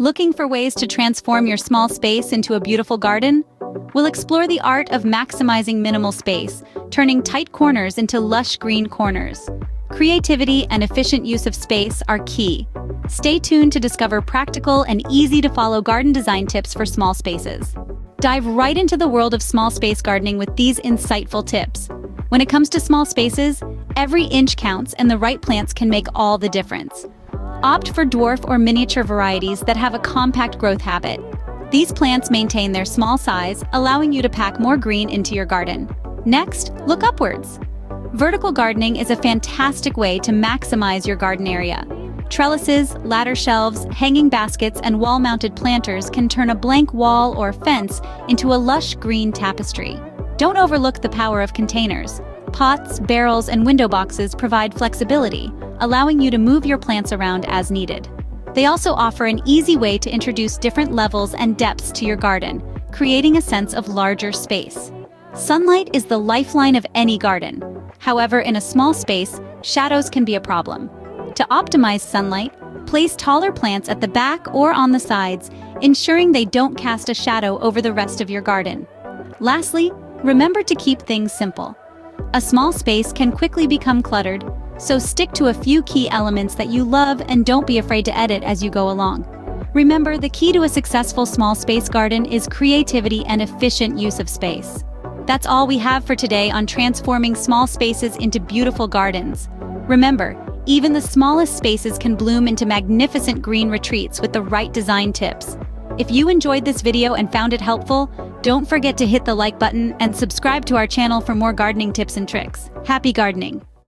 Looking for ways to transform your small space into a beautiful garden? We'll explore the art of maximizing minimal space, turning tight corners into lush green corners. Creativity and efficient use of space are key. Stay tuned to discover practical and easy-to-follow garden design tips for small spaces. Dive right into the world of small space gardening with these insightful tips. When it comes to small spaces, every inch counts and the right plants can make all the difference. Opt for dwarf or miniature varieties that have a compact growth habit. These plants maintain their small size, allowing you to pack more green into your garden. Next, look upwards. Vertical gardening is a fantastic way to maximize your garden area. Trellises, ladder shelves, hanging baskets, and wall-mounted planters can turn a blank wall or fence into a lush green tapestry. Don't overlook the power of containers. Pots, barrels, and window boxes provide flexibility, allowing you to move your plants around as needed. They also offer an easy way to introduce different levels and depths to your garden, creating a sense of larger space. Sunlight is the lifeline of any garden. However, in a small space, shadows can be a problem. To optimize sunlight, place taller plants at the back or on the sides, ensuring they don't cast a shadow over the rest of your garden. Lastly, remember to keep things simple. A small space can quickly become cluttered, so stick to a few key elements that you love and don't be afraid to edit as you go along. Remember, the key to a successful small space garden is creativity and efficient use of space. That's all we have for today on transforming small spaces into beautiful gardens. Remember, even the smallest spaces can bloom into magnificent green retreats with the right design tips. If you enjoyed this video and found it helpful, don't forget to hit the like button and subscribe to our channel for more gardening tips and tricks. Happy gardening!